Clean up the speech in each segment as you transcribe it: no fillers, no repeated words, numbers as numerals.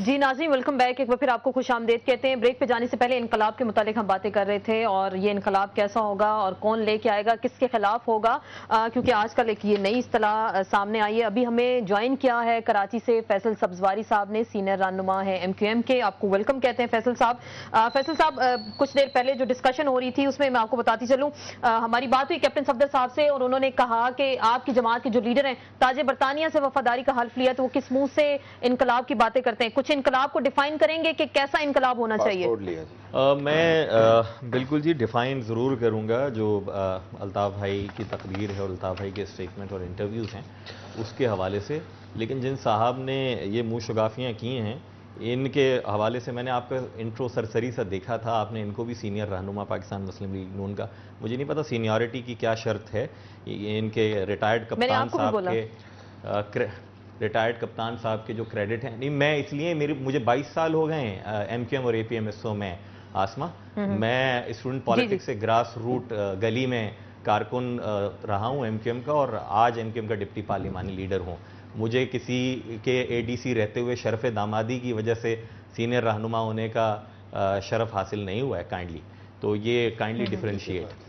جی ناظرین welcome back, ایک بار پھر آپ کو خوش آمدید کہتے ہیں۔ بریک پہ جانے سے پہلے انقلاب کے متعلق ہم باتیں کر رہے تھے اور یہ انقلاب کیسا ہوگا اور کون لے کے آئے گا، کس کے خلاف ہوگا، کیونکہ آج کل ایک یہ نئی اصطلاح سامنے آئی ہے۔ ابھی ہمیں جوائن کیا ہے کراچی سے فیصل سبزواری صاحب نے، سینئر رہنما ہے MQM کے۔ آپ کو ویلکم کہتے ہیں فیصل صاحب۔ فیصل صاحب، کچھ دیر پہلے جو ڈسکشن ہو رہی تھی اس میں میں آپ کو بتاتی چلوں، ہماری بات ہوئی کیپٹن صفدر صاحب سے اور انہوں نے کہا کہ آپ کی جماعت کے جو لیڈر ہیں تاج برطانیہ سے وفاداری کا حلف لیا، تو وہ کس منہ سے انقلاب کی باتیں کرتے ہیں؟ کچھ انقلاب کو ڈیفائن کریں گے کہ کیسا انقلاب ہونا چاہیے؟ میں بالکل جی ڈیفائن ضرور کروں گا۔ جو الطاف بھائی کی تقریر ہے اور الطاف بھائی کے اسٹیٹمنٹ اور انٹرویوز ہیں اس کے حوالے سے، لیکن جن صاحب نے یہ منہ شگافیاں کی ہیں ان کے حوالے سے میں نے آپ کا انٹرو سرسری سا دیکھا تھا، آپ نے ان کو بھی سینئر رہنما پاکستان مسلم لیگ نون کا، مجھے نہیں پتا سینیورٹی کی کیا شرط ہے، ان کے ریٹائرڈ کپتان صاحب کے ریٹائرڈ کپتان صاحب کے جو کریڈٹ ہیں، نہیں میں اس لیے مجھے 22 سال ہو گئے ہیں MQM اور APMSO میں آسما، میں اسٹوڈنٹ پالیٹکس سے گراس روٹ گلی میں کارکن رہا ہوں MQM کا، اور آج MQM کا ڈپٹی پارلیمانی لیڈر ہوں۔ مجھے کسی کے ADC رہتے ہوئے شرف دامادی کی وجہ سے سینئر رہنما ہونے کا شرف حاصل نہیں ہوا ہے کائنڈلی، تو یہ کائنڈلی ڈیفرینشیٹ۔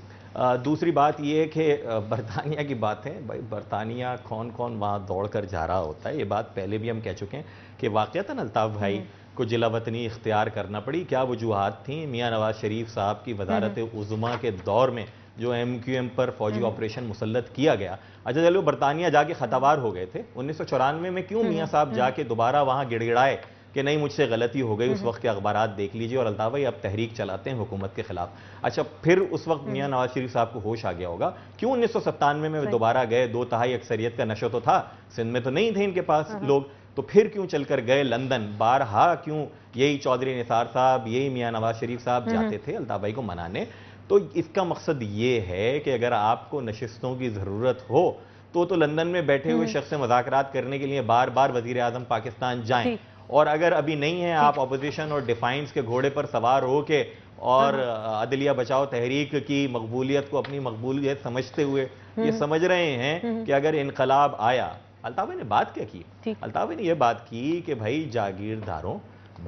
دوسری بات یہ ہے کہ برطانیہ کی بات ہے، بھائی برطانیہ کون وہاں دوڑ کر جا رہا ہوتا ہے، یہ بات پہلے بھی ہم کہہ چکے ہیں کہ واقعتاً الطاف بھائی کو جلا وطنی اختیار کرنا پڑی۔ کیا وجوہات تھیں؟ میاں نواز شریف صاحب کی وزارت عظمیٰ کے دور میں جو MQM پر فوجی آپریشن مسلط کیا گیا، اچھا چلو برطانیہ جا کے خطاوار ہو گئے تھے 1994 میں، کیوں میاں صاحب جا کے دوبارہ وہاں گڑ گڑائے کہ نہیں مجھ سے غلطی ہو گئی؟ اس وقت کے اخبارات دیکھ لیجئے، اور الطاف بھائی اب تحریک چلاتے ہیں حکومت کے خلاف۔ اچھا پھر اس وقت میاں نواز شریف صاحب کو ہوش آ گیا ہوگا، کیوں 1997 میں دوبارہ گئے؟ 2/3 اکثریت کا نشو تو تھا، سندھ میں تو نہیں تھے ان کے پاس لوگ، تو پھر کیوں چل کر گئے لندن؟ بارہا کیوں یہی چودھری نثار صاحب، یہی میاں نواز شریف صاحب جاتے تھے الطاف بھائی کو منانے۔ تو اس کا مقصد یہ ہے کہ اگر آپ کو نشستوں کی ضرورت ہو تو لندن میں بیٹھے ہوئے شخص سے مذاکرات کرنے کے لیے بار بار وزیر اعظم پاکستان جائیں، اور اگر ابھی نہیں ہیں آپ اپوزیشن اور ڈیفائنس کے گھوڑے پر سوار ہو کے اور عدلیہ بچاؤ تحریک کی مقبولیت کو اپنی مقبولیت سمجھتے ہوئے یہ سمجھ رہے ہیں کہ اگر انقلاب آیا، الطاف بھائی نے بات کیا کی؟ الطاف بھائی نے یہ بات کی کہ بھائی جاگیرداروں،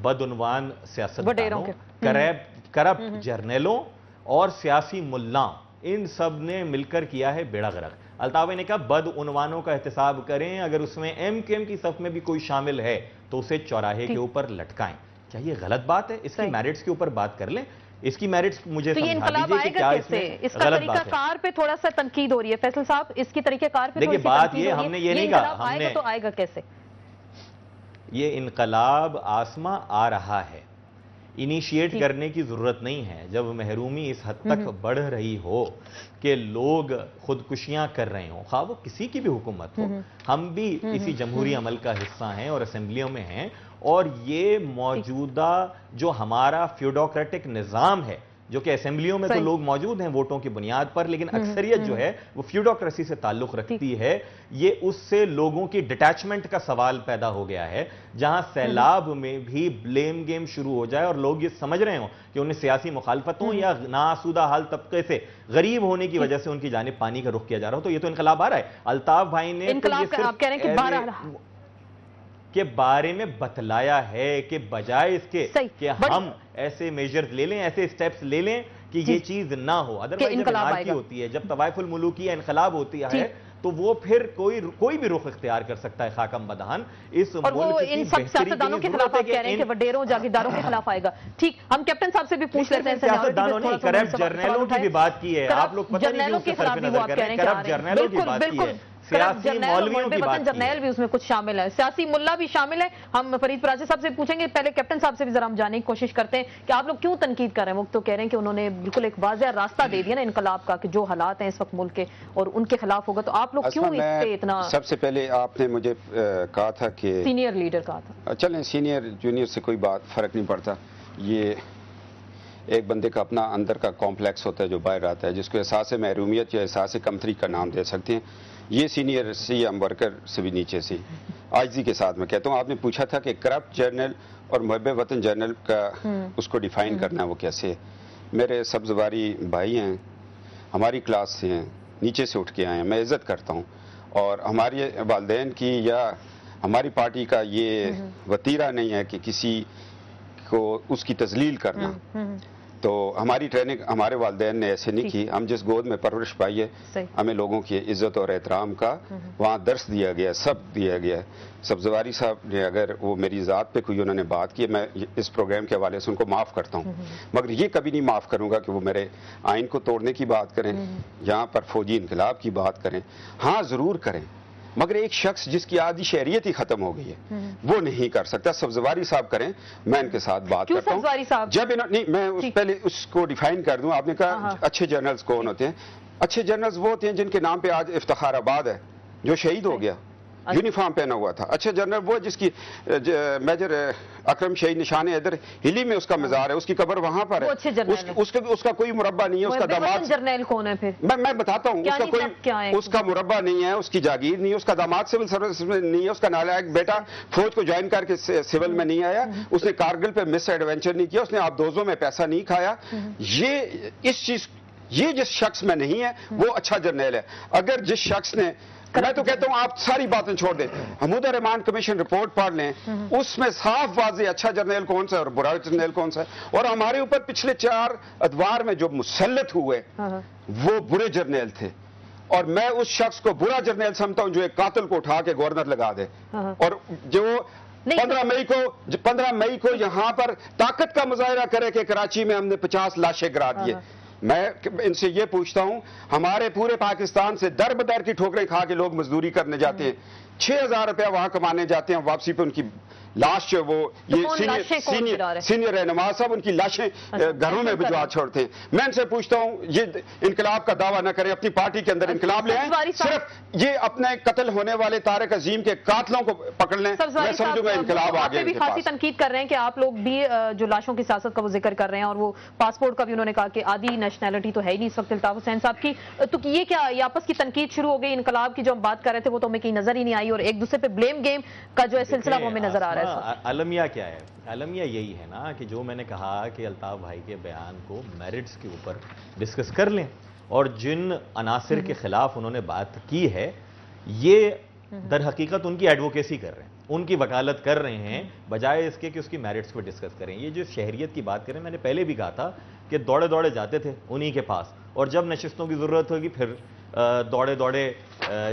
بدعنوان سیاستدانوں، کرپٹ جرنیلوں اور سیاسی ملاؤں، ان سب نے مل کر کیا ہے بیڑا غرق۔ الطاف بھائی نے کہا بدعنوانوں کا احتساب کریں، اگر اس میں MQM کی صف میں بھی کوئی شامل ہے تو اسے چوراہے کے اوپر لٹکائیں۔ کیا یہ غلط بات ہے؟ اس کی میرٹس کے اوپر بات کر لیں، اس کی میرٹس مجھے سمجھا دیجئے کہ کیا اس میں غلط بات ہے۔ اس کا طریقہ کار پہ تھوڑا سا تنقید ہو رہی ہے فیصل صاحب، اس کی طریقہ کار پہ دیکھیں بات یہ ہم نے یہ نہیں کہا، آئے گا تو آئے گا کیسے؟ یہ انقلاب آسما آ رہا ہے، انیشیٹ کرنے کی ضرورت نہیں ہے۔ جب محرومی اس حد تک بڑھ رہی ہو کہ لوگ خودکشیاں کر رہے ہوں، خواہ وہ کسی کی بھی حکومت ہو، ہم بھی اسی جمہوری عمل کا حصہ ہیں اور اسمبلیوں میں ہیں، اور یہ موجودہ جو ہمارا فیوڈوکریٹک نظام ہے، جو کہ اسمبلیوں میں تو لوگ موجود ہیں ووٹوں کی بنیاد پر، لیکن اکثریت جو ہے وہ فیوڈوکریسی سے تعلق رکھتی ہے، یہ اس سے لوگوں کی ڈیٹیچمنٹ کا سوال پیدا ہو گیا ہے، جہاں سیلاب میں بھی بلیم گیم شروع ہو جائے اور لوگ یہ سمجھ رہے ہوں کہ انہیں سیاسی مخالفتوں یا ناآسودہ حال طبقے سے غریب ہونے کی وجہ سے ان کی جانب پانی کا رخ کیا جا رہا ہو، تو یہ تو انقلاب آ رہا ہے۔ الطاف بھائی نے کے بارے میں بتلایا ہے کہ بجائے اس کے کہ ہم ایسے میجرز لے لیں، ایسے سٹیپس لے لیں کہ یہ چیز نہ ہو، ادروائز جب انارکی ہوتی ہے، جب طوائف الملوکیہ انقلاب ہوتی ہے تو وہ پھر کوئی بھی رخ اختیار کر سکتا ہے خاکم بدہن۔ اس ملک کی ان سب سیاستدانوں کے خلاف آپ کہہ رہے ہیں کہ وڈیروں جاگیرداروں کے خلاف آئے گا، ٹھیک، ہم کیپٹن صاحب سے بھی پوچھ لیتے ہیں۔ سیاستدانوں نہیں، کرپٹ جرنیلوں کی بھی بات کی ہے، آپ لوگ پتہ نہیں کیوں اس طرف نظر کر رہے ہیں، کرپٹ جرنیلوں کی بات کی ہے، سیاسی مولویوں کی بات کی ہے، جرنیل بھی اس میں کچھ شامل ہے، سیاسی ملا بھی شامل ہے۔ ہم فرید پراچے صاحب سے پوچھیں گے، پہلے کیپٹن صاحب سے بھی ذرا ہم جاننے کی کوشش کرتے ہیں کہ آپ لوگ کیوں تنقید کر رہے ہیں؟ وہ تو کہہ رہے ہیں کہ انہوں نے بالکل ایک واضح راستہ دے دیا نا انقلاب کا، کہ جو حالات ہیں اس وقت ملک کے اور ان کے خلاف ہوگا، تو آپ لوگ کیوں اس پہ اتنا؟ سب سے پہلے آپ نے مجھے کہا تھا کہ سینئر لیڈر کہا تھا، چلیں سینئر جونیئر سے کوئی بات فرق نہیں پڑتا، یہ ایک بندے کا اپنا اندر کا کمپلیکس ہوتا ہے جو باہر آتا ہے، جس کو احساس محرومیت یا احساس کمتری کا نام دے سکتے ہیں۔ یہ سینئر سی ہم ورکر سے بھی نیچے سی عاجزی کے ساتھ میں کہتا ہوں۔ آپ نے پوچھا تھا کہ کرپٹ جرنل اور محب وطن جرنل کا اس کو ڈیفائن کرنا وہ کیسے ہے۔ میرے سبزواری بھائی ہیں، ہماری کلاس سے ہیں، نیچے سے اٹھ کے آئے ہیں، میں عزت کرتا ہوں، اور ہمارے والدین کی یا ہماری پارٹی کا یہ وتیرہ نہیں ہے کہ کسی کو اس کی تذلیل کرنا. تو ہماری ٹریننگ ہمارے والدین نے ایسے نہیں کی. ہم جس گود میں پرورش پائی ہے ہمیں لوگوں کی عزت اور احترام کا وہاں درس دیا گیا, سب دیا گیا ہے. سبزواری صاحب نے اگر وہ میری ذات پہ کوئی انہوں نے بات کی, میں اس پروگرام کے حوالے سے ان کو معاف کرتا ہوں, مگر یہ کبھی نہیں معاف کروں گا کہ وہ میرے آئین کو توڑنے کی بات کریں, یہاں پر فوجی انقلاب کی بات کریں. ہاں ضرور کریں, مگر ایک شخص جس کی آدھی شہریت ہی ختم ہو گئی ہے وہ نہیں کر سکتا. سبزواری صاحب کریں, میں ان کے ساتھ بات کرتا ہوں. جب نہیں, میں پہلے اس کو ڈیفائن کر دوں. آپ نے کہا اچھے جنرلز کون ہوتے ہیں؟ اچھے جنرلز وہ ہوتے ہیں جن کے نام پہ آج افتخار آباد ہے, جو شہید ہو گیا, یونیفارم پہنا ہوا تھا. اچھا جنرل وہ جس کی میجر اکرم شہید نشان حیدر ہلی میں اس کا مزار ہے, اس کی قبر وہاں پر ہے. اس کا کوئی مربع نہیں ہے. اس کا داماد جرنیل کون ہے پھر؟ میں بتاتا ہوں. اس کا کوئی اس کا مربع نہیں ہے, اس کی جاگیر نہیں ہے, اس کا داماد سول سروس میں نہیں ہے, اس کا نالائق بیٹا فوج کو جوائن کر کے سول میں نہیں آیا, اس نے کارگل پہ مس ایڈونچر نہیں کیا, اس نے آپ دوزوں میں پیسہ نہیں کھایا. یہ جس شخص میں نہیں ہے وہ اچھا جرنیل ہے. اگر جس شخص نے, میں تو کہتا ہوں آپ ساری باتیں چھوڑ دیں, حمود الرحمان کمیشن رپورٹ پڑھ لیں, اس میں صاف واضح اچھا جرنیل کون سا ہے اور برا جرنیل کون سا ہے. اور ہمارے اوپر پچھلے 4 ادوار میں جو مسلط ہوئے وہ برے جرنیل تھے, اور میں اس شخص کو برا جرنیل سمجھتا ہوں جو ایک قاتل کو اٹھا کے گورنر لگا دے, اور جو 15 مئی کو یہاں پر طاقت کا مظاہرہ کرے کہ کراچی میں ہم نے 50 لاشیں گرا دیے. میں ان سے یہ پوچھتا ہوں, ہمارے پورے پاکستان سے در بدر کی ٹھوکریں کھا کے لوگ مزدوری کرنے جاتے ہیں, 6,000 روپیہ وہاں کمانے جاتے ہیں, واپسی پہ ان کی لاش جو وہ یہ سینئر رہنما صاحب ان کی لاشیں گھروں میں بھجوا چھوڑتے ہیں. میں ان سے پوچھتا ہوں یہ انقلاب کا دعویٰ نہ کریں, اپنی پارٹی کے اندر انقلاب لے آئیں, صرف یہ اپنے قتل ہونے والے طارق عظیم کے قاتلوں کو پکڑ لیں, میں سمجھوں گا انقلاب آ گیا. بھی خاصی تنقید کر رہے ہیں کہ آپ لوگ بھی جو لاشوں کی سیاست کا وہ ذکر کر رہے ہیں, اور وہ پاسپورٹ کا بھی انہوں نے کہا کہ آدھی نیشنلٹی تو ہے ہی نہیں اس وقت الطاف حسین صاحب کی. تو یہ کیا یہ آپس کی تنقید شروع ہو گئی؟ انقلاب کی جو ہم بات کر رہے تھے وہ تو ہمیں کہیں نظر ہی نہیں آئی, اور ایک دوسرے پہ بلیم گیم کا جو سلسلہ وہ ہمیں نظر آ رہا ہے. المیہ کیا ہے؟ المیہ یہی ہے نا کہ جو میں نے کہا کہ الطاف بھائی کے بیان کو میرٹس کے اوپر ڈسکس کر لیں, اور جن عناصر کے خلاف انہوں نے بات کی ہے یہ در حقیقت ان کی ایڈوکیسی کر رہے ہیں, ان کی وکالت کر رہے ہیں, بجائے اس کے کہ اس کی میرٹس پہ ڈسکس کریں. یہ جو شہریت کی بات کریں, میں نے پہلے بھی کہا تھا کہ دوڑے دوڑے جاتے تھے انہی کے پاس, اور جب نشستوں کی ضرورت ہوگی پھر دوڑے دوڑے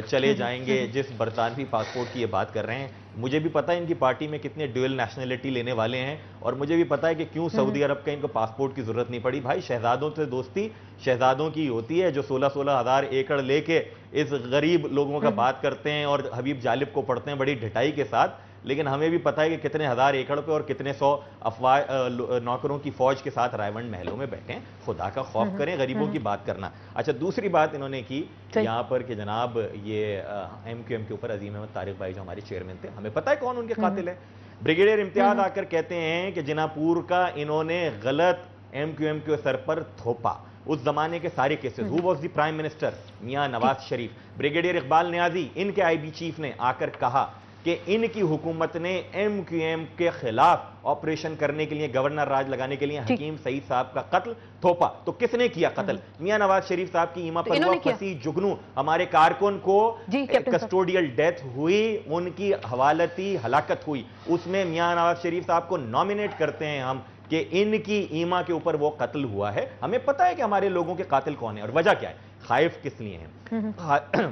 چلے جائیں گے. جس برطانوی پاسپورٹ کی یہ بات کر رہے ہیں, مجھے بھی پتہ ہے ان کی پارٹی میں کتنے ڈیول نیشنلٹی لینے والے ہیں, اور مجھے بھی پتہ ہے کہ کیوں سعودی عرب کا ان کو پاسپورٹ کی ضرورت نہیں پڑی. بھائی شہزادوں سے دوستی شہزادوں کی ہوتی ہے, جو 16 ہزار ایکڑ لے کے اس غریب لوگوں کا بات کرتے ہیں اور حبیب جالب کو پڑھتے ہیں بڑی ڈھٹائی کے ساتھ. لیکن ہمیں بھی پتہ ہے کہ کتنے ہزار ایکڑ پہ اور کتنے 100 نوکروں کی فوج کے ساتھ رائمنڈ محلوں میں بیٹھے ہیں. خدا کا خوف کریں غریبوں کی بات کرنا. اچھا دوسری بات انہوں نے کی یہاں پر کہ جناب یہ ایم کیو ایم کے اوپر عظیم احمد طارق بھائی جو ہمارے چیئرمین تھے, ہمیں پتہ ہے کون ان کے قاتل ہے. بریگیڈیئر امتیاز آ کر کہتے ہیں کہ جناپور کا انہوں نے غلط ایم کیو ایم کے سر پر تھوپا. اس زمانے کے سارے cases, who was the prime minister, Mian Nawaz Sharif. Brigadier Iqbal نیازی ان کے آئی بی چیف نے آ کر کہا کہ ان کی حکومت نے ایم کیو ایم کے خلاف آپریشن کرنے کے لیے, گورنر راج لگانے کے لیے حکیم سعید صاحب کا قتل تھوپا. تو کس نے کیا قتل؟ میاں نواز شریف صاحب کی ایما پر ہوا پھنسی جگنو, ہمارے کارکن کو کسٹوڈیل ڈیتھ ہوئی, ان کی حوالتی ہلاکت ہوئی. اس میں میاں نواز شریف صاحب کو نامینیٹ کرتے ہیں ہم کہ ان کی ایما کے اوپر وہ قتل ہوا ہے. ہمیں پتہ ہے کہ ہمارے لوگوں کے قاتل کون ہیں, اور وجہ کیا ہے. خائف کس لیے ہیں؟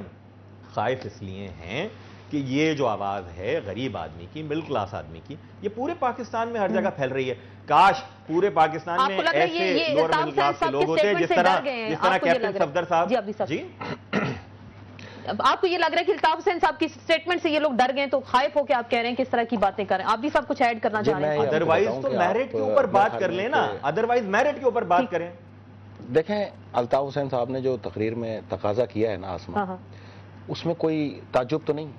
خائف اس لیے ہیں کہ یہ جو آواز ہے غریب آدمی کی, مڈل کلاس آدمی کی, یہ پورے پاکستان میں ہر جگہ پھیل رہی ہے. کاش پورے پاکستان میں ایسے لوور مڈل کلاس کے لوگ ہوتے جس طرح کیپٹن صفدر صاحب. جی آپ کو یہ لگ رہا ہے کہ الطاف حسین صاحب کی سٹیٹمنٹ سے یہ لوگ ڈر گئے, تو خائف ہو کے آپ کہہ رہے ہیں کس طرح کی باتیں کریں؟ آپ بھی سب کچھ ایڈ کرنا چاہ رہے ہیں. ادروائز تو میرٹ کے اوپر بات کر لیں نا, ادروائز میرٹ کے اوپر بات کریں. دیکھیں الطاف حسین صاحب نے جو تقریر میں تقاضا کیا ہے نا آسما, اس میں کوئی تعجب تو نہیں.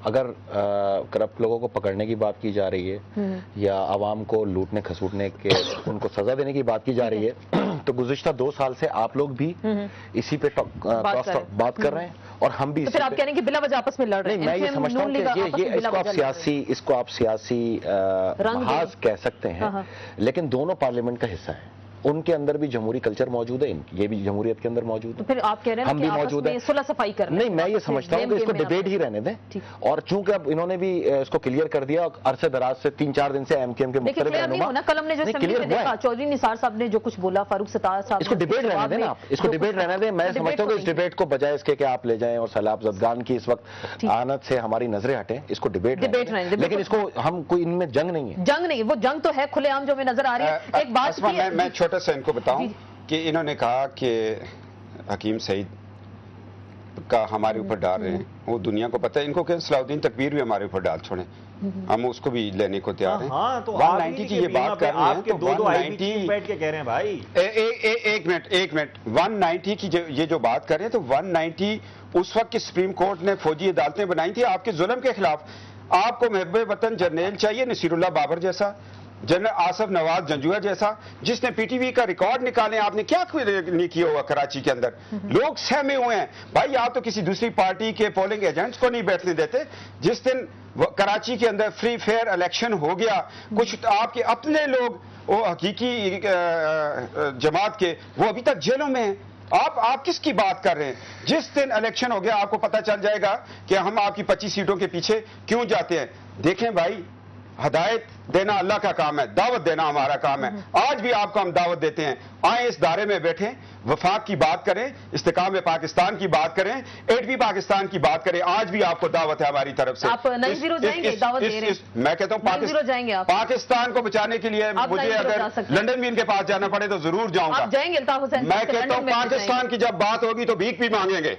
اگر کرپٹ لوگوں کو پکڑنے کی بات کی جا رہی ہے یا عوام کو لوٹنے کھسوٹنے کے ان کو سزا دینے کی بات کی جا رہی ہے, تو گزشتہ 2 سال سے آپ لوگ بھی اسی پہ بات کر رہے ہیں, اور ہم بھی. پھر آپ کہہ رہے ہیں کہ بلا وجہ آپس میں لڑ رہے ہیں. میں یہ سمجھتا ہوں کہ اس کو آپ سیاسی محاذ کہہ سکتے ہیں, لیکن دونوں پارلیمنٹ کا حصہ ہیں. ان کے اندر بھی جمہوری کلچر موجود ہے، یہ بھی جمہوریت کے اندر موجود ہے، تو پھر آپ کہہ رہے ہیں ہم بھی موجود ہیں، صلح صفائی کر رہے ہیں. نہیں میں یہ سمجھتا ہوں کہ اس کو ڈیبیٹ ہی رہنے دیں، اور چونکہ اب انہوں نے بھی اس کو کلیئر کر دیا عرصے دراز سے 3-4 دن سے ایم کیو ایم کے مختلف رہنما. کل ہم نے جو اسمبلی میں دیکھا چودھری نثار صاحب نے جو کچھ بولا، فاروق ستار صاحب، اس کو ڈیبیٹ رہنے دیں نا آپ، اس کو ڈیبیٹ رہنے دیں. میں سمجھتا ہوں کہ اس ڈیبیٹ کو بجائے اس کے کہ آپ لے جائیں اور سیلاب زدگان کی اس وقت آنت سے ہماری نظریں ہٹیں، اس کو ڈیبیٹ رہنے دیں، لیکن اس کو ہم کوئی ان میں جنگ نہیں ہے، جنگ نہیں، وہ جنگ تو ہے کھلے عام جو میں نظر آ رہی ہے. ایک بات میں چھوٹا سا ان کو بتاؤں کہ انہوں نے کہا کہ حکیم سعید کا ہمارے اوپر ڈال رہے ہیں، وہ دنیا کو پتہ ہے، ان کو کہ صلاح الدین تکبیر بھی ہمارے اوپر ڈال چھوڑیں، ہم اس کو بھی لینے کو تیار ہیں. 190 کی یہ بات کر رہے ہیں تو 190 بیٹھ کے کہہ رہے ہیں بھائی. ایک منٹ 190 کی یہ جو بات کر رہے ہیں تو 190 اس وقت کی سپریم کورٹ نے فوجی عدالتیں بنائی تھی آپ کے ظلم کے خلاف. آپ کو محب وطن جرنیل چاہیے نصیر اللہ بابر جیسا، جنرل آصف نواز جنجوعہ جیسا، جس نے پی ٹی وی کا ریکارڈ نکالے. آپ نے کیا نہیں کیا ہوا کراچی کے اندر؟ لوگ سہمے ہوئے ہیں بھائی، آپ تو کسی دوسری پارٹی کے پولنگ ایجنٹس کو نہیں بیٹھنے دیتے. جس دن کراچی کے اندر فری فیئر الیکشن ہو گیا، کچھ آپ کے اپنے لوگ وہ حقیقی جماعت کے وہ ابھی تک جیلوں میں ہیں. آپ کس کی بات کر رہے ہیں؟ جس دن الیکشن ہو گیا آپ کو پتہ چل جائے گا کہ ہم آپ کی 25 سیٹوں کے پیچھے کیوں جاتے ہیں. دیکھیں بھائی، ہدایت دینا اللہ کا کام ہے، دعوت دینا ہمارا کام ہے. آج بھی آپ کو ہم دعوت دیتے ہیں، آئیں اس دائرے میں بیٹھیں، وفاق کی بات کریں، استحکام پاکستان کی بات کریں، ایٹمی پاکستان کی بات کریں. آج بھی آپ کو دعوت ہے ہماری طرف سے. آپ نئی زیرو جائیں گے؟ دعوت دے رہے ہیں. میں کہتا ہوں پاکستان کو بچانے کے لیے مجھے اگر لندن بھی ان کے پاس جانا پڑے تو ضرور جاؤں گا. جائیں گے الطاف حسین؟ میں کہتا ہوں پاکستان کی جب بات ہوگی تو بھیک بھی مانگیں گے،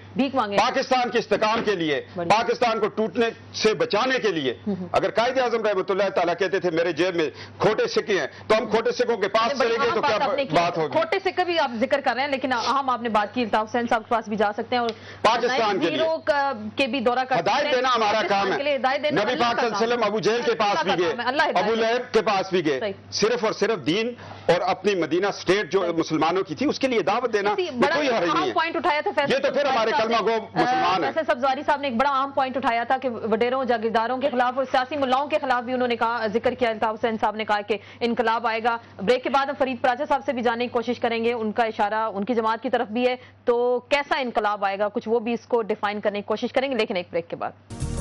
پاکستان کے استحکام کے لیے، پاکستان کو ٹوٹنے سے بچانے کے لیے. اگر قائد اعظم رحمۃ اللہ تعالیٰ کہتے تھے میرے جیب میں کھوٹے سکے ہیں تو ہم کھوٹے سکوں کے پاس چلیں گے تو کیا بات ہوگی؟ کھوٹے سکے بھی آپ ذکر کر رہے ہیں، لیکن اہم آپ نے بات کی، الطاف حسین صاحب کے پاس بھی جا سکتے ہیں اور پاکستان کے لیے کے بھی دورہ کر ہدایت دینا ہمارا کام ہے. نبی پاک صلی اللہ علیہ وسلم ابو جہل کے پاس بھی گئے، ابو لہب کے پاس بھی گئے، صرف اور صرف دین اور اپنی مدینہ اسٹیٹ جو مسلمانوں کی تھی اس کے لیے دعوت دینا کوئی حرج نہیں ہے. پوائنٹ اٹھایا تھا یہ تو پھر ہمارے کلمہ گو مسلمان ہیں. فیصل سبزواری صاحب نے ایک بڑا اہم پوائنٹ اٹھایا تھا کہ وڈیروں جاگیرداروں کے خلاف اور سیاسی ملاؤں کے خلاف بھی انہوں نے کہا، ذکر کیا. الطاف حسین صاحب نے کہا کہ انقلاب آئے گا. بریک کے بعد ہم فرید پراچا صاحب سے بھی جاننے کی کوشش کریں گے، ان کا اشارہ ان کی جماعت کی طرف بھی ہے، تو کیسا انقلاب آئے گا کچھ وہ بھی اس کو ڈیفائن کرنے کی کوشش کریں گے، لیکن ایک بریک کے بعد.